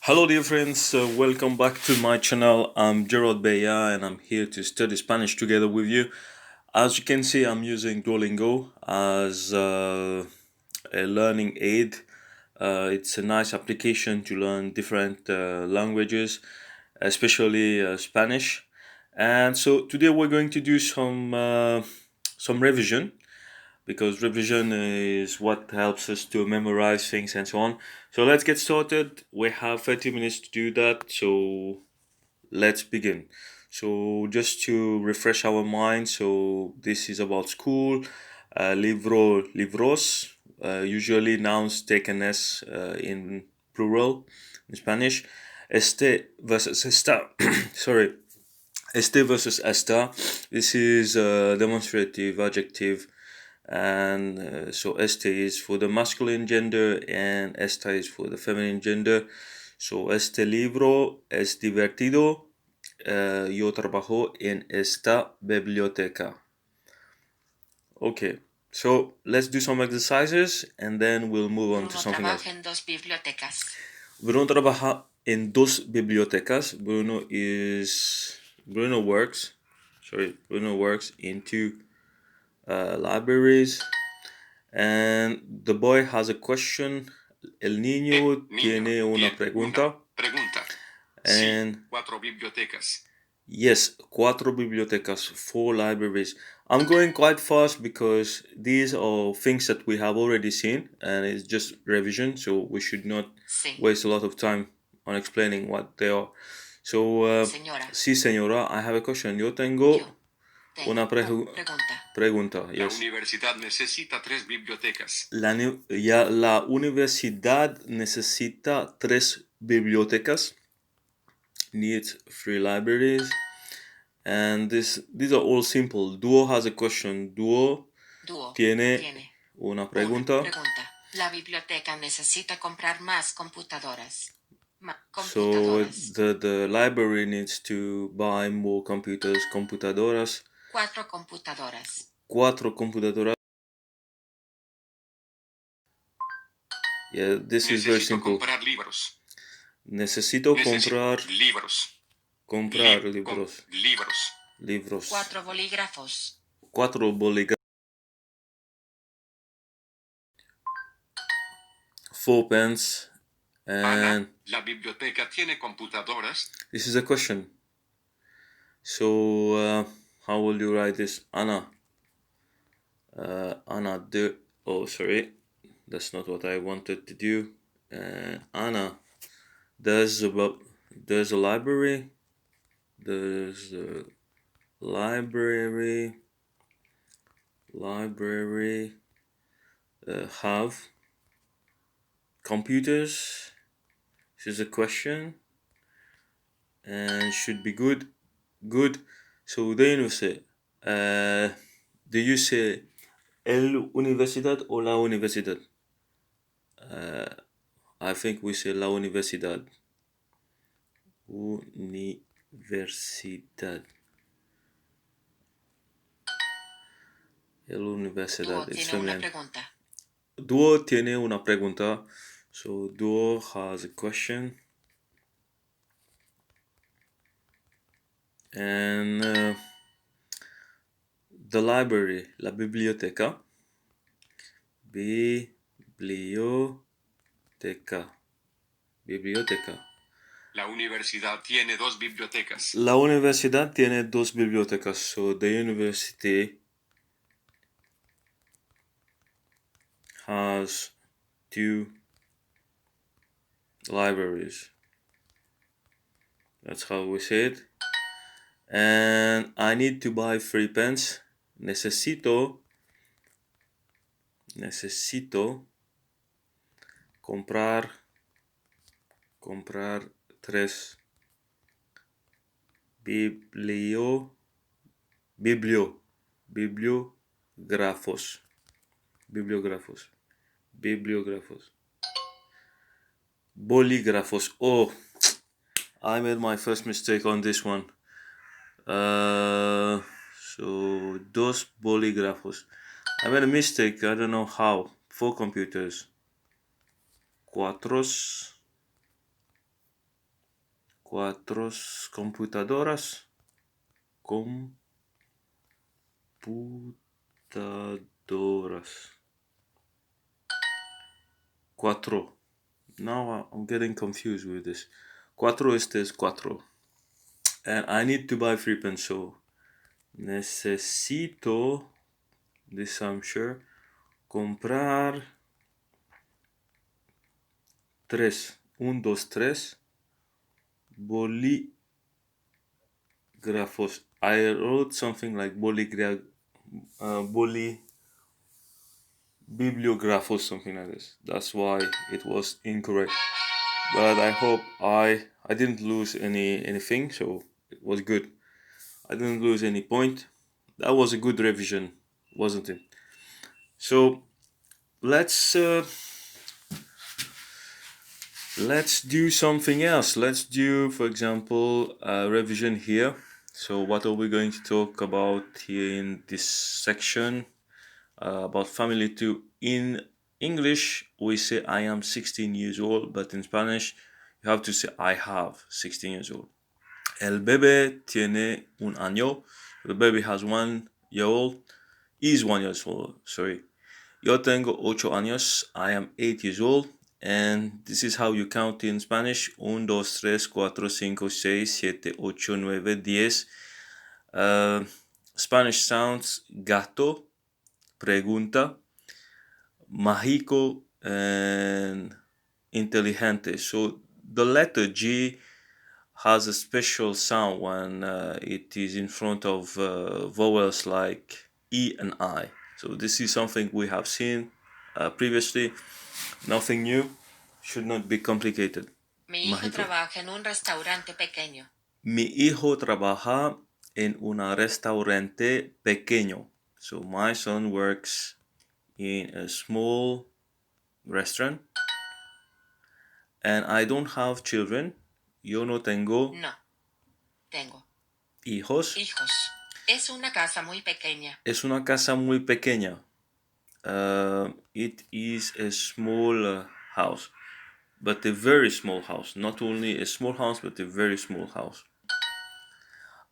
Hello, dear friends. Welcome back to my channel. I'm Gerald Beya and I'm here to study Spanish together with you. As you can see, I'm using Duolingo as a learning aid. It's a nice application to learn different languages, especially Spanish. And so today we're going to do some revision because revision is what helps us to memorize things and so on. So let's get started. We have 30 minutes to do that. So let's begin. So just to refresh our mind, so this is about school, libros, usually nouns taken as in plural in Spanish. Este versus esta. Sorry. Este versus esta. This is a demonstrative adjective, and so este is for the masculine gender and esta is for the feminine gender. So este libro es divertido. Yo trabajo en esta biblioteca. Okay, so let's do some exercises and then we'll move on to Bruno something else. trabaja en dos bibliotecas. Bruno trabaja en dos bibliotecas. Bruno works in two libraries. And the boy has a question. El niño tiene una pregunta. And Sí, cuatro bibliotecas. yes, cuatro bibliotecas, four libraries. I'm going quite fast because these are things that we have already seen and it's just revision, so we should not Sí. waste a lot of time on explaining what they are. So, Señora. sí, señora, I have a question. Yo tengo una pregunta. pregunta. La Yes. universidad necesita tres bibliotecas. La universidad necesita tres bibliotecas. Needs three libraries. And these are all simple. Duo has a question. Duo tiene una pregunta. La biblioteca necesita comprar más computadoras. So the library needs to buy more computers, computadoras. Cuatro computadoras. Yeah, this is very simple. Comprar libros. Necesito comprar libros. Comprar libros. Libros. Cuatro bolígrafos. Cuatro bolígrafos. Four pens. And la biblioteca tiene computadoras. This is a question. So how will you write this? Anna. Anna de. Oh, sorry. That's not what I wanted to do. Anna. There's a library. There's a library. Have computers. This is a question. And should be good. Good. So the university. Do you say el universidad or la universidad? I think we say la universidad. Universidad. El universidad. Duo tiene una pregunta. So Duo has a question. And the library, la biblioteca. Biblioteca. La universidad tiene dos bibliotecas. La universidad tiene dos bibliotecas. So the university has two libraries. That's how we say it. And I need to buy 3 pens. Necesito comprar tres bibliógrafos. Bolígrafos. Oh, I made my first mistake on this one. So dos bolígrafos. I made a mistake. I don't know how. 4 computers. Cuatros cuatro computadoras. Computadoras. Cuatro. Now I'm getting confused with this. Cuatro es cuatro. And I need to buy 3 pens, so necesito, this I'm sure, comprar tres. Un, dos, tres bolígrafos. I wrote something like bibliografos, something like this. That's why it was incorrect. But I hope I didn't lose anything, so it was good. I didn't lose any point. That was a good revision, wasn't it? So let's do something else. Let's do, for example, a revision here. So what are we going to talk about here in this section? About family too. In English, we say I am 16 years old, but in Spanish, you have to say I have 16 years old. El bebé tiene un año. The baby has 1 year old. Is 1 year old, sorry. Yo tengo 8 años. I am 8 years old. And this is how you count in Spanish. 1, 2, 3, 4, 5, 6, 7, 8, 9, 10. Spanish sounds gato, pregunta, mágico, and inteligente. So the letter G has a special sound when it is in front of vowels like E and I. So this is something we have seen previously. Nothing new. Should not be complicated. Mi hijo trabaja en un restaurante pequeño. Mi hijo trabaja en un restaurante pequeño. So my son works in a small restaurant. And I don't have children. Yo no tengo No. Tengo hijos. hijos. Es una casa muy pequeña. Es una casa muy pequeña. It is a small house, but a very small house. Not only a small house, but a very small house.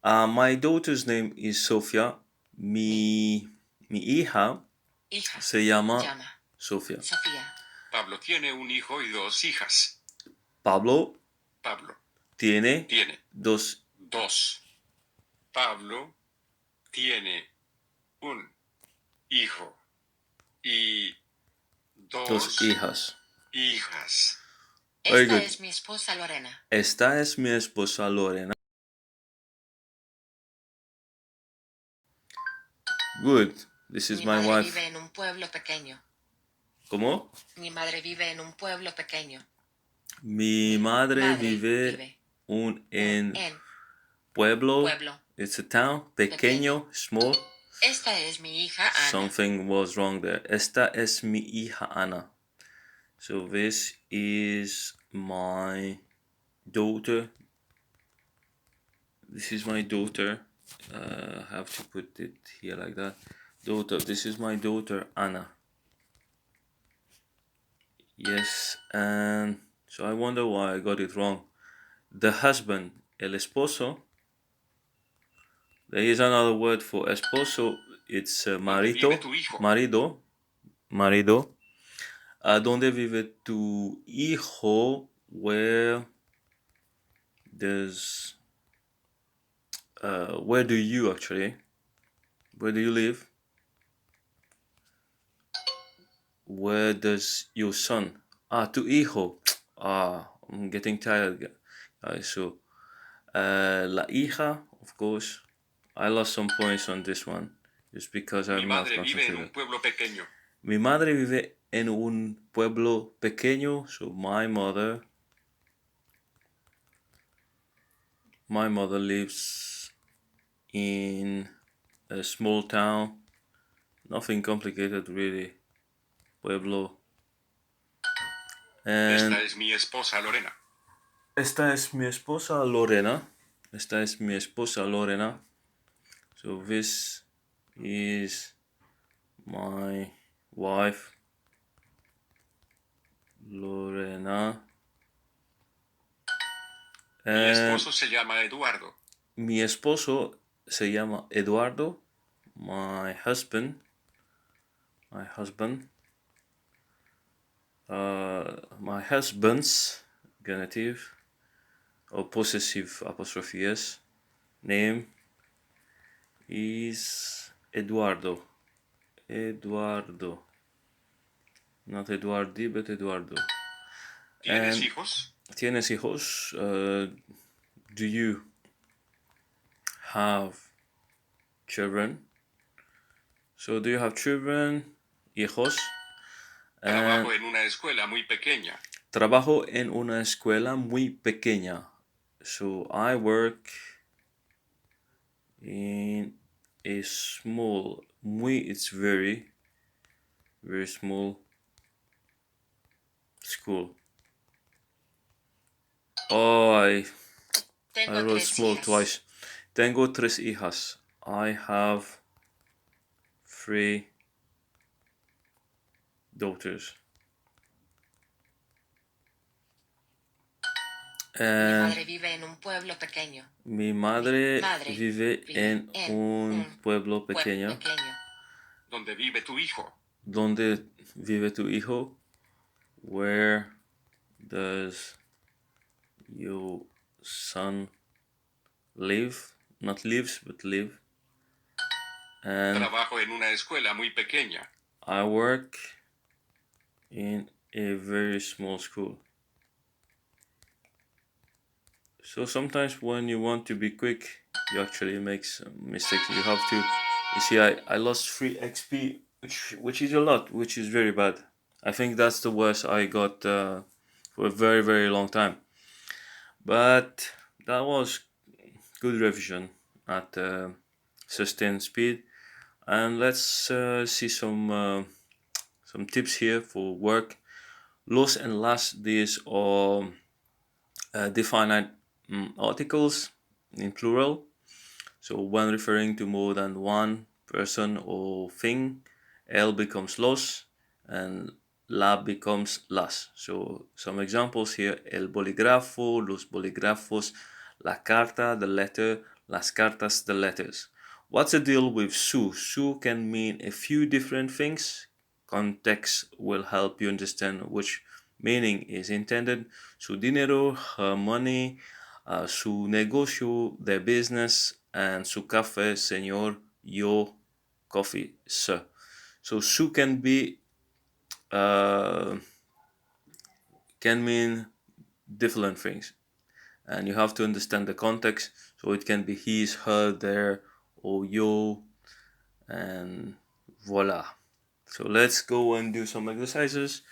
My daughter's name is Sofia. Mi hija Hija. se llama Sofía. Pablo tiene un hijo y 2 hijas. Pablo tiene dos. Pablo tiene un hijo y 2 hijas. Esta es mi esposa Lorena. Esta es mi esposa Lorena. Good. This is my wife. Mi madre vive en un pueblo pequeño. ¿Cómo? Mi madre vive en un pueblo pequeño. Mi madre vive en pueblo. It's a town. Pequeño, small. Esta es mi hija Ana. Something was wrong there. Esta es mi hija Ana. So this is my daughter. This is my daughter. I have to put it here like that. Daughter. This is my daughter Ana. Yes, and so I wonder why I got it wrong. The husband, el esposo. There is another word for esposo. It's marido. ¿Dónde vive tu hijo? Where do you actually? Where do you live? Where does your son? Tu hijo. I'm getting tired. So, la hija, of course. I lost some points on this one, just because I'm not concentrated. Mi madre vive en un pueblo pequeño. So my mother lives in a small town. Nothing complicated really. Pueblo. And esta es mi esposa Lorena. Esta es mi esposa Lorena. Esta es mi esposa Lorena. So this is my wife Lorena. Mi And esposo se llama Eduardo. mi esposo se llama Eduardo. My husband. My husband's genitive or possessive apostrophe s name is Eduardo. Eduardo. Not Eduardi, but Eduardo. ¿Tienes And hijos? ¿Tienes hijos? Do you have children? So do you have children? Hijos. Trabajo en una escuela muy pequeña. Trabajo en una escuela muy pequeña. So I work in a small, it's very, very small school. Oh, I Tengo wrote tres small hijas. twice. Tengo tres hijas. I have 3 daughters. Mi And madre vive en un pueblo pequeño. mi madre madre vive en un pueblo pequeño. ¿Dónde vive tu hijo? ¿Dónde vive tu hijo? Where does your son live? Not lives, but live. And Trabajo en una escuela muy pequeña. I work in a very small school. So sometimes when you want to be quick, you actually make some mistakes. You have to. You see, I lost 3 XP, which is a lot, which is very bad. I think that's the worst I got for a very, very long time. But that was good revision at sustained speed. And let's see some tips here for work. Los and las, these are definite articles in plural. So when referring to more than one person or thing, el becomes los and la becomes las. So some examples here: el bolígrafo, los bolígrafos, la carta, the letter, las cartas, the letters. What's the deal with su? Su can mean a few different things. Context will help you understand which meaning is intended. Su dinero, her money, su negocio, their business, and su café, señor, your coffee, sir. So su can be can mean different things, and you have to understand the context. So it can be his, her, their, or yo, and voila. So let's go and do some exercises.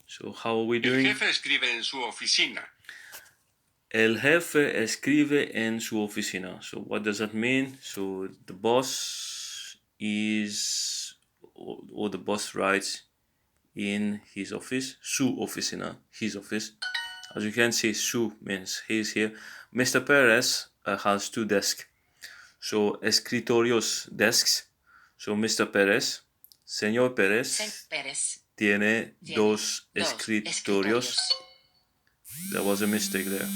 So how are we El doing? jefe escribe en su oficina. El jefe escribe en su oficina. So what does that mean? So the boss is, or the boss writes in his office, su oficina, his office. As you can see, su means he's here. Mr. Perez has 2 desks. So escritorios, desks. So Mr. Perez, señor Perez, Pérez tiene tiene 2 dos escritorios. There was a mistake there.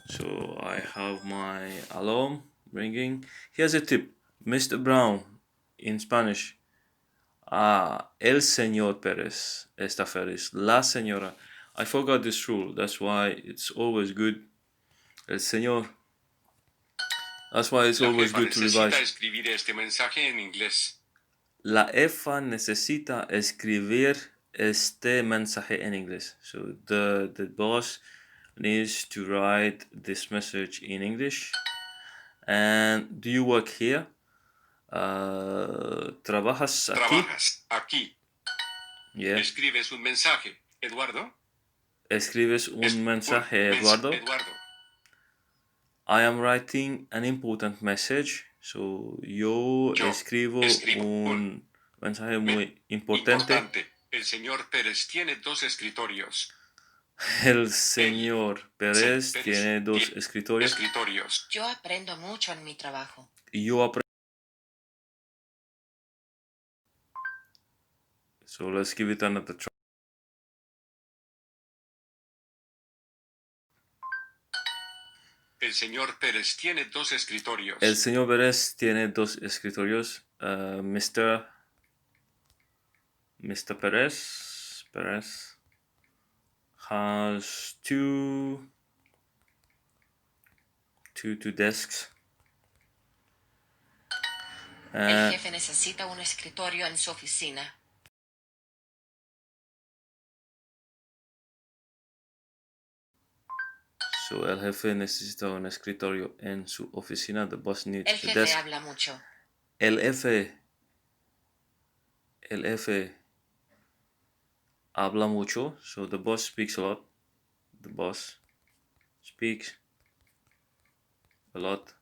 So I have my alarm ringing. Here's a tip. Mr. Brown in Spanish. El señor Pérez está feliz. La señora. I forgot this rule. That's why it's always good. El señor. That's why it's La always jefa good to necesita revise. escribir este mensaje en inglés. La jefa necesita escribir este mensaje en inglés. So the boss needs to write this message in English. And do you work here? ¿Trabajas aquí? Trabajas aquí. Yeah. Escribes un mensaje. Eduardo. Escribes un mensaje, Eduardo. Eduardo. I am writing an important message. So yo escribo un mensaje muy importante. El señor Pérez tiene 2 escritorios. El señor Pérez tiene 2 escritorios. Yo aprendo mucho en mi trabajo. Y yo aprendo. So let's give it another try. El señor Pérez tiene 2 escritorios. El señor Pérez tiene 2 escritorios. Mr. Perez has two desks. El jefe necesita un escritorio en su oficina. So el jefe necesita un escritorio en su oficina. The boss needs El a jefe desk. habla mucho. El jefe habla mucho. So the boss speaks a lot. The boss speaks a lot.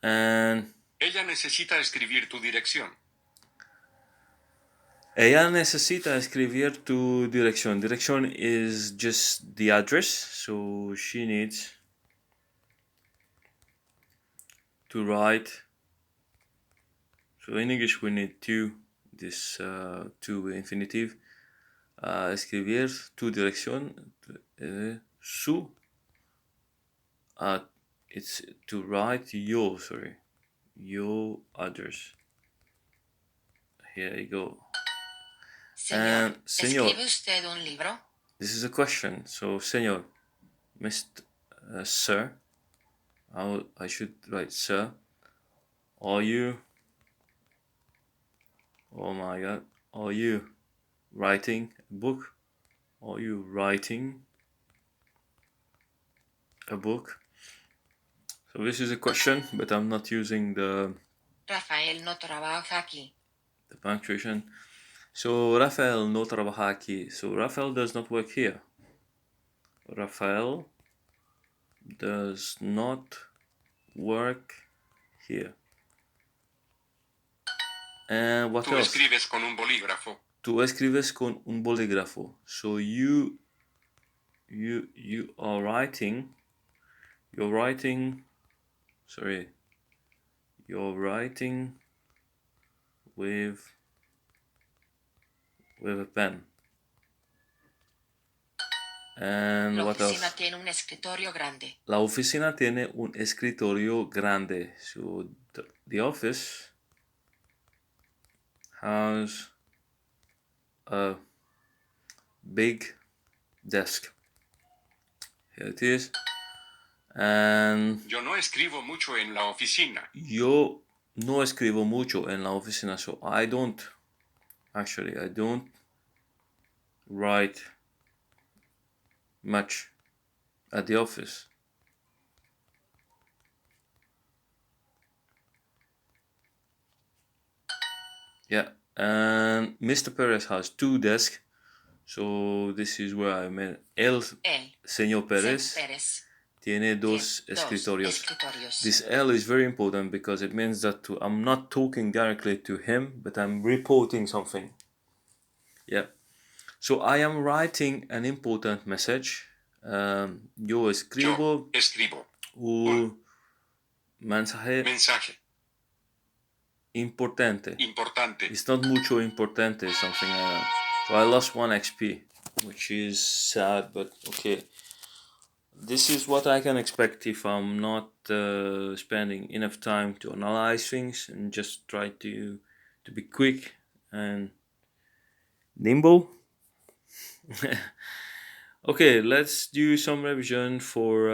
And Ella necesita escribir tu dirección. ella necesita escribir tu dirección. Direction is just the address. So she needs to write. So in English we need this to infinitive. Escribir tu dirección. Su. It's to write your address. Here you go. Señor, señor. ¿escribe usted un libro? This is a question. So, señor, Mr. Sir, I should write sir. Are you? Oh my God! Are you writing a book? Are you writing a book? So this is a question, but I'm not using the Rafael no trabaja aquí. punctuation. So Rafael no trabaja aquí. So Rafael does not work here. Rafael does not work here. And what Tú else? escribes con un bolígrafo. Tú escribes con un bolígrafo. So you are writing. You're writing. Sorry. You're writing with a pen. And La what oficina else? tiene un escritorio grande. La oficina tiene un escritorio grande. So the office has a big desk. Here it is. And Yo no escribo mucho en la oficina. yo no escribo mucho en la oficina, so I don't write much at the office. Yeah, and Mr. Perez has 2 desks, so this is where I meant el señor Perez tiene 2 escritorios. This L is very important because it means that I'm not talking directly to him, but I'm reporting something. Yeah. So I am writing an important message. Yo escribo un mensaje importante. It's not mucho importante, something like that. So I lost 1 XP, which is sad, but okay. This is what I can expect if I'm not spending enough time to analyze things and just try to be quick and nimble. Okay, let's do some revision for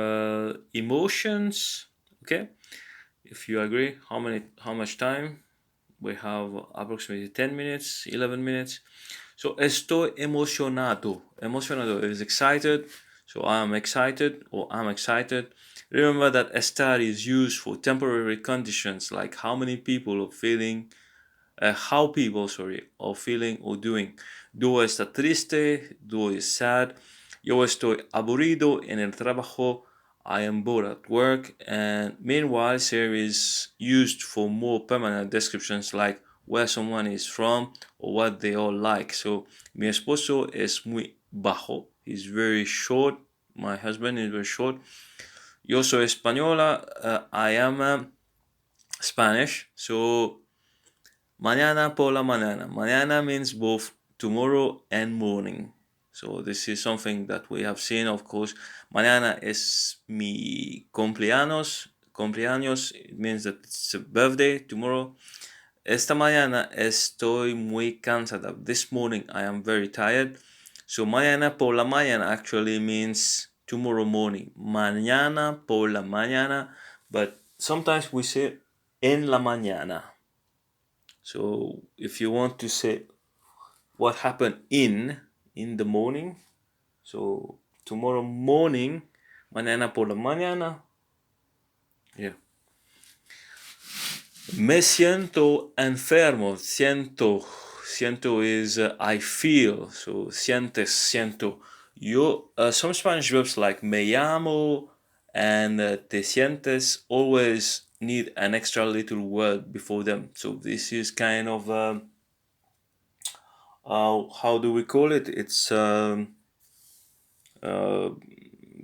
emotions. Okay, if you agree, how much time? We have approximately 10 minutes, 11 minutes. So estoy emocionado. Emocionado is excited. So I'm excited or I'm excited. Remember that estar is used for temporary conditions like how people are feeling or doing. Yo está triste, yo is sad. Yo estoy aburrido en el trabajo. I am bored at work. And meanwhile, there is used for more permanent descriptions like where someone is from or what they all like. So, mi esposo es muy bajo. He's very short. My husband is very short. Yo soy española. I am Spanish. So, mañana por la mañana. Mañana means both tomorrow and morning. So this is something that we have seen, of course. Mañana es mi cumpleaños. Cumpleaños, it means that it's a birthday tomorrow. Esta mañana estoy muy cansada. This morning I am very tired. So mañana por la mañana actually means tomorrow morning. Mañana por la mañana. But sometimes we say en la mañana. So if you want to say what happened in the morning, so tomorrow morning, mañana por la mañana. Yeah. Me siento enfermo. Siento is I feel. So siento. Some Spanish verbs like me llamo and te sientes always need an extra little word before them. So this is kind of how do we call it? It's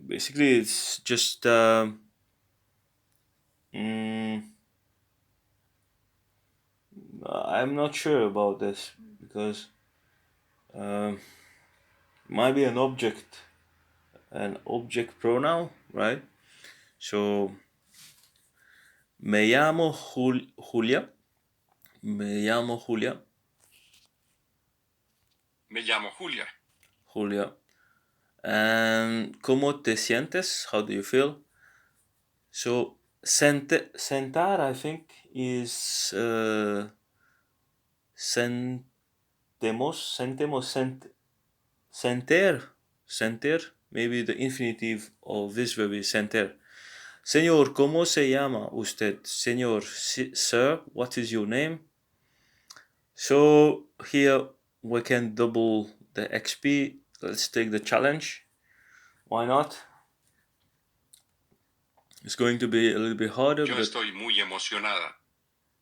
basically it's just I'm not sure about this because might be an object pronoun, right? So me llamo Julia. Me llamo Julia. Me llamo Julia. Julia. And ¿cómo te sientes? How do you feel? So sentar, I think, is senter. Maybe the infinitive of this verb is senter. Señor, ¿cómo se llama usted? Señor, sir, what is your name? So here we can double the XP. Let's take the challenge. Why not? It's going to be a little bit harder, Yo but estoy muy emocionada.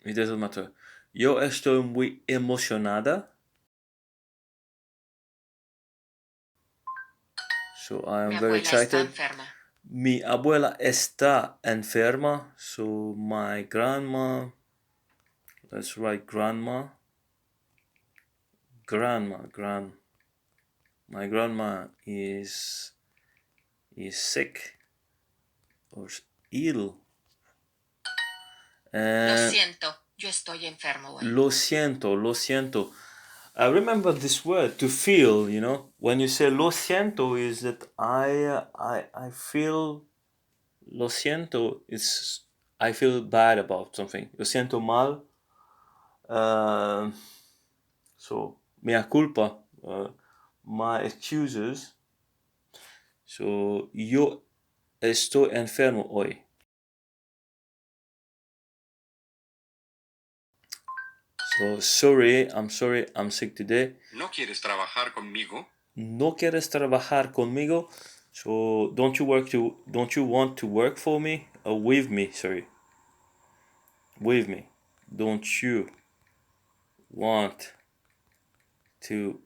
it doesn't matter. Yo estoy muy emocionada. So I Mi am very abuela está excited. enferma. Mi abuela está enferma. So my grandma. Let's write grandma. My grandma is sick or ill. Lo siento, yo estoy enfermo hoy. Lo siento. I remember this word to feel, you know. When you say lo siento is that I feel lo siento, it's I feel bad about something. Lo siento mal. So mea culpa. My excuses. So yo estoy enfermo hoy. So sorry, I'm sick today. ¿No quieres trabajar conmigo? No quieres trabajar conmigo. So don't you want to work for me? With me, sorry. With me. Don't you want to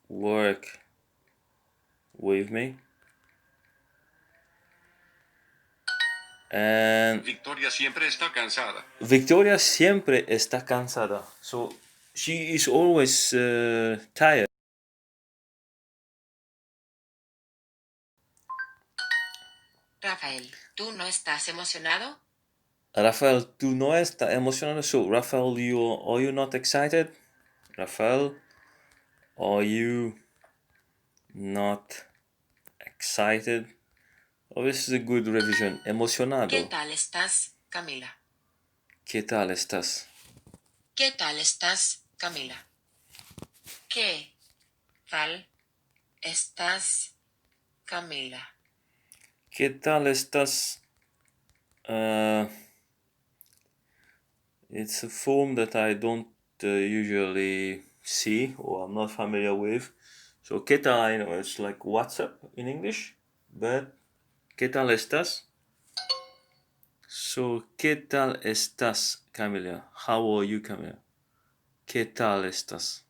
work with me? And Victoria siempre está cansada. Victoria siempre está cansada. So she is always tired. Rafael, ¿tú no estás emocionado? Rafael, tú no estás emocionado. So Rafael, are you not excited? Rafael, are you not excited? Oh, this is a good revision. Emocionado. ¿Qué tal estás, Camila? ¿Qué tal estás? ¿Qué tal estás, Camila? ¿Qué tal estás, Camila? ¿Qué tal estás? It's a form that I don't usually see or I'm not familiar with. So, ¿qué tal? I know it's like WhatsApp in English, but ¿qué tal estás? So, ¿qué tal estás, Camila? How are you, Camila? ¿Qué tal estás?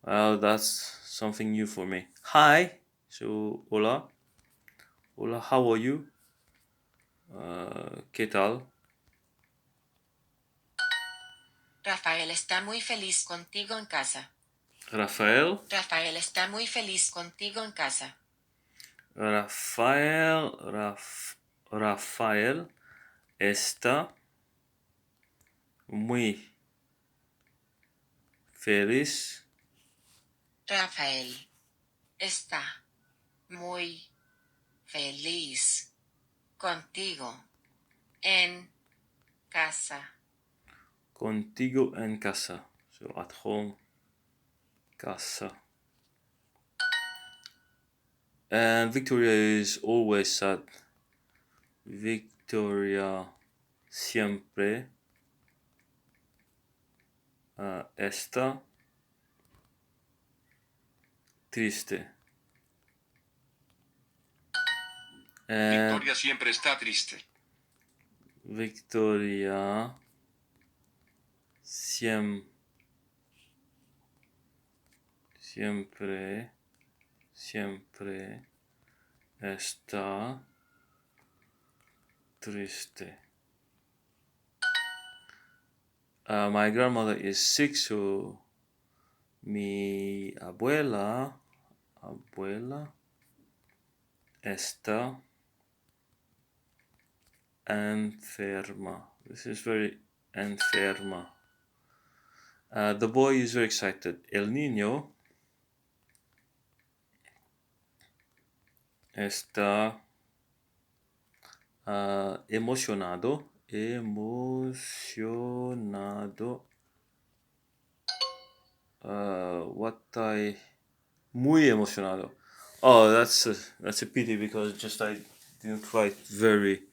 Well, that's something new for me. Hi. So, hola. Hola, how are you? ¿Qué tal? Rafael está muy feliz contigo en casa. Rafael. Rafael está muy feliz contigo en casa. Rafael está muy feliz Rafael está muy feliz contigo en casa. contigo en casa. So at home, casa. And Victoria is always sad. Victoria siempre está triste. And Victoria siempre está triste. Victoria siempre está triste. My grandmother is sick, so mi abuela está enferma. This is very enferma. The boy is very excited. El niño está emocionado. Muy emocionado. Oh, that's a pity because just I didn't write very.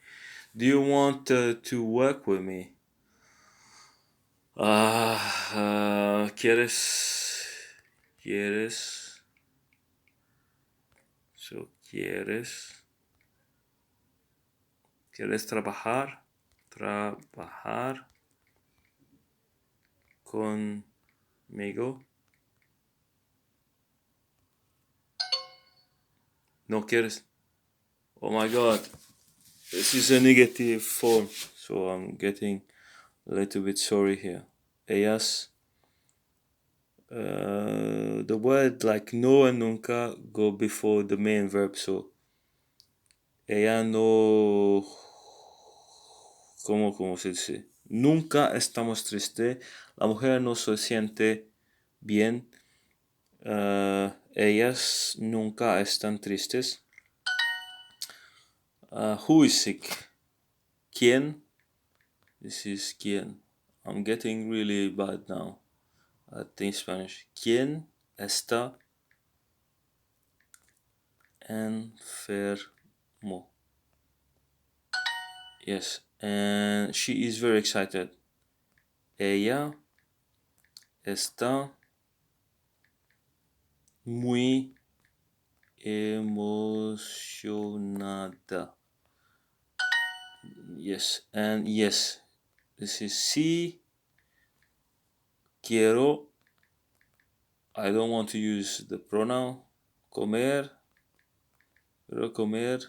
Do you want to work with me? ¿Quieres? So, ¿quieres trabajar conmigo? No quieres. Oh my god, this is a negative form, so I'm getting a little bit sorry here. Ellas, the word like no and nunca go before the main verb, so ella no, ¿cómo se dice? Nunca estamos tristes. La mujer no se siente bien. Ellas nunca están tristes. Who is sick? ¿Quién? This is quién. I'm getting really bad now at the Spanish. ¿Quién está enfermo? Yes, and she is very excited. Ella está muy emocionada. Yes, and yes, this is sí quiero. I don't want to use the pronoun comer. Quiero comer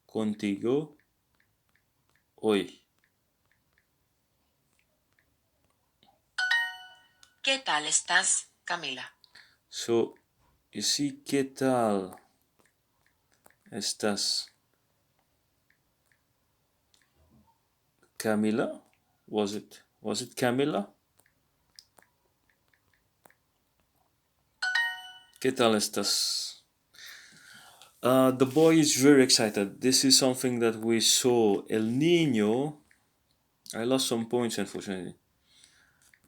contigo hoy. ¿Qué tal estás, Camila? So, you see, ¿qué tal estás? Camila? Was it Camila? ¿Qué tal estás? The boy is very excited. This is something that we saw. El niño. I lost some points, unfortunately.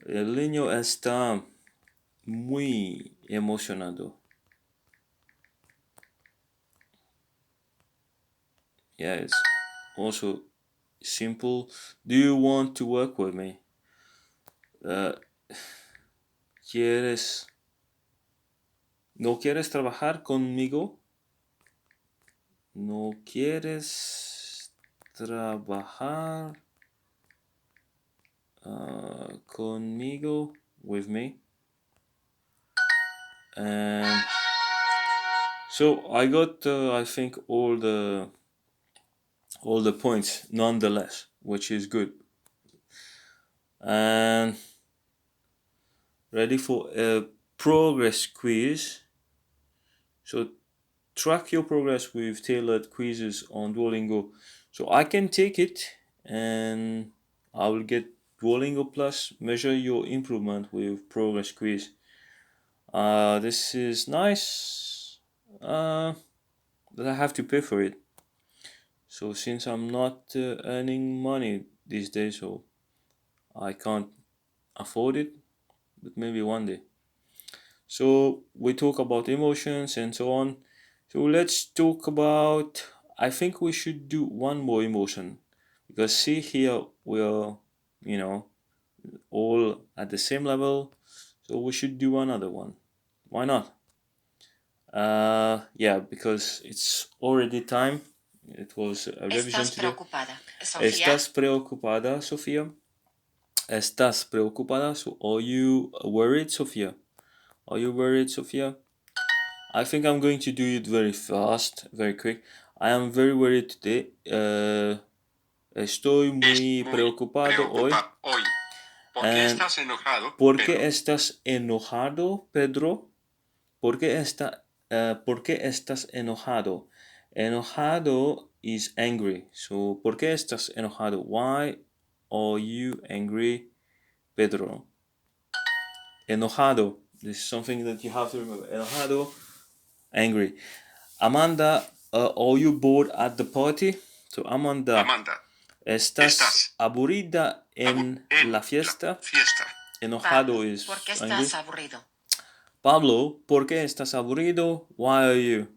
El niño está muy emocionado. Yeah, it's also simple. Do you want to work with me? ¿Quieres? ¿No quieres trabajar conmigo? ¿No quieres trabajar conmigo? With me? And so I got, I think, all the points, nonetheless, which is good. And ready for a progress quiz. So track your progress with tailored quizzes on Duolingo. So I can take it and I will get Duolingo Plus, measure your improvement with progress quiz. This is nice, but I have to pay for it. So since I'm not earning money these days, so I can't afford it, but maybe one day. So we talk about emotions and so on. So let's talk about, I think we should do one more emotion, because see here we're, all at the same level. So we should do another one. Why not? Yeah, because it's already time. It was a revision ¿Estás today. preocupada, Sofía? ¿Estás preocupada, Sofía? ¿Estás preocupada? So are you worried, Sofía? Are you worried, Sofía? I think I'm going to do it very fast, very quick. I am very worried today. Estoy muy preocupado hoy. ¿Por qué estás enojado, ¿Por Pedro? qué estás enojado, Pedro? ¿Por qué estás enojado? Enojado is angry. So, ¿por qué estás enojado? Why are you angry, Pedro? Enojado. This is something that you have to remember. Enojado, angry. Amanda, are you bored at the party? So, Amanda, ¿estás aburrida en la fiesta? Enojado Pablo, is ¿por qué angry. estás aburrido? Pablo, ¿por qué estás aburrido? Why are you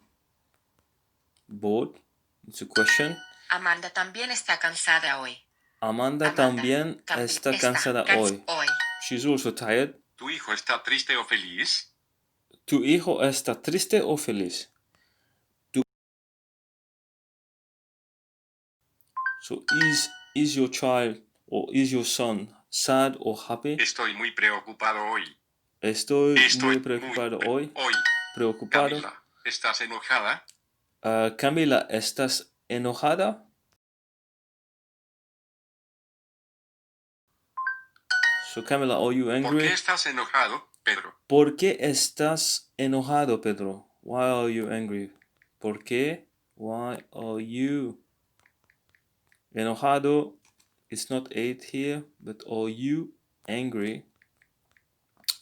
bored? It's a question. Amanda también está cansada hoy. Amanda también está cansada hoy. She's also tired. ¿Tu hijo está triste o feliz? ¿Tu hijo está triste o feliz? So is your child or is your son sad or happy? Estoy muy preocupado hoy. Estoy muy preocupado hoy. Preocupado. Camila, ¿estás enojada? Camila, ¿estás enojada? So Camila, are you angry? ¿Por qué estás enojado, Pedro? ¿Por qué estás enojado, Pedro? Why are you angry? ¿Por qué? Why are you enojado? It's not eight here, but are you angry?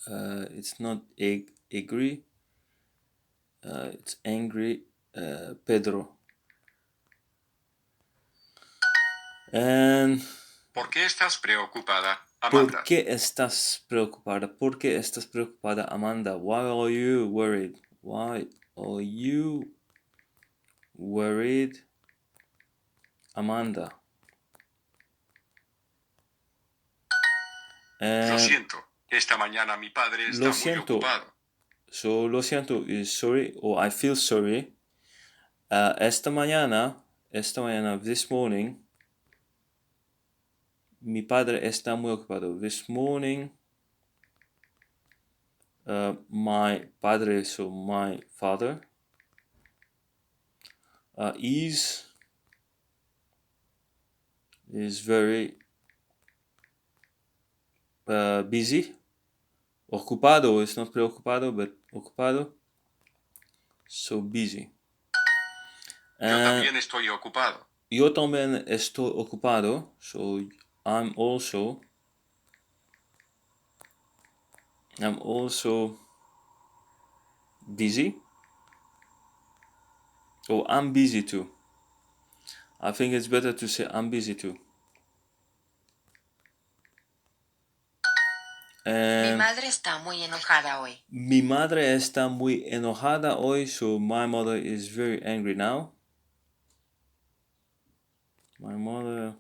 It's not angry. It's angry, Pedro. And ¿Por qué estás preocupada, Amanda? ¿por qué estás preocupada? ¿Por qué estás preocupada, Amanda? Why are you worried? Why are you worried, Amanda? Lo siento. Esta mañana mi padre está muy ocupado. So, lo siento is sorry, or I feel sorry. Esta mañana, this morning, mi padre está muy ocupado. This morning, my padre, so my father, is very busy. Ocupado is not preocupado, but ocupado. So busy. Yo también estoy ocupado. Yo también estoy ocupado. So I'm also busy. Oh, I'm busy too. I think it's better to say I'm busy too. Mi madre está muy enojada hoy. Mi madre está muy enojada hoy, so my mother is very angry now. My mother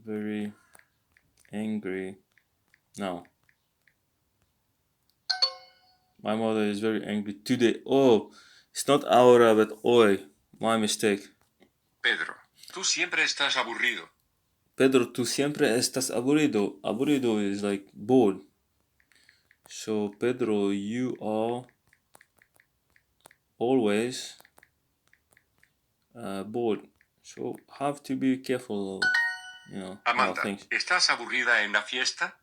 very angry now. My mother is very angry today. Oh, it's not ahora, but hoy. My mistake. Pedro, tú siempre estás aburrido. Pedro, tú siempre estás aburrido. Aburrido is like bored. So, Pedro, you are always bored. So, have to be careful, Amanda, things. ¿estás aburrida en la fiesta?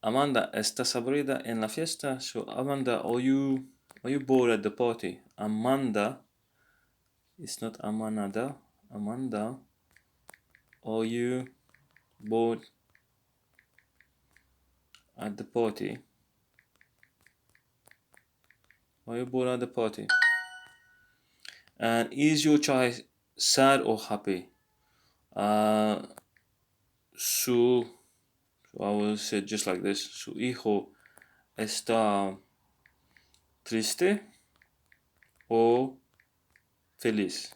Amanda, ¿estás aburrida en la fiesta? So Amanda, are you bored at the party? Amanda, it's not Amanada. Amanda, are you bored at the party? Are you bored at the party? And is your child sad or happy? Su, I will say just like this. Su hijo está triste o feliz.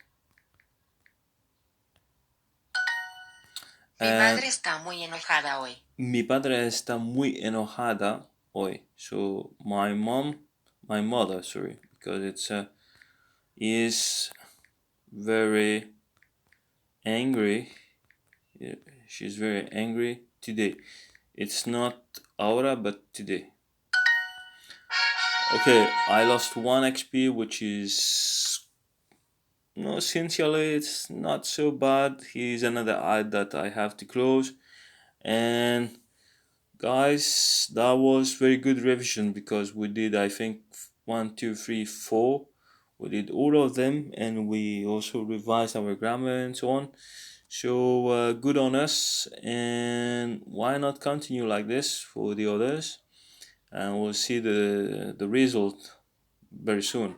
Mi madre está muy enojada hoy. Mi padre está muy enojada hoy. So my mother, sorry, because it's is very angry. Yeah, she's very angry today. It's not ahora, but today. Okay, I lost 1 XP, which is no, essentially it's not so bad. Here's another ad that I have to close. And guys, that was very good revision because we did, I think, 1, 2, 3, 4. We did all of them, and we also revised our grammar and so on. So good on us, and why not continue like this for the others, and we'll see the result very soon.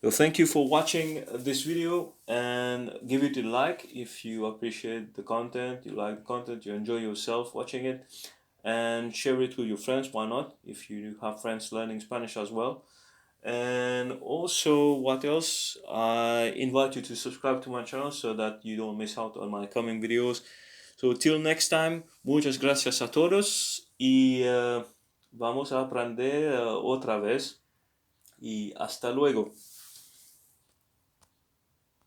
So thank you for watching this video, and give it a like if you appreciate the content, you like the content, you enjoy yourself watching it, and share it with your friends. Why not, if you have friends learning Spanish as well. And also, what else, I invite you to subscribe to my channel so that you don't miss out on my coming videos. So till next time, muchas gracias a todos, y vamos a aprender otra vez, y hasta luego.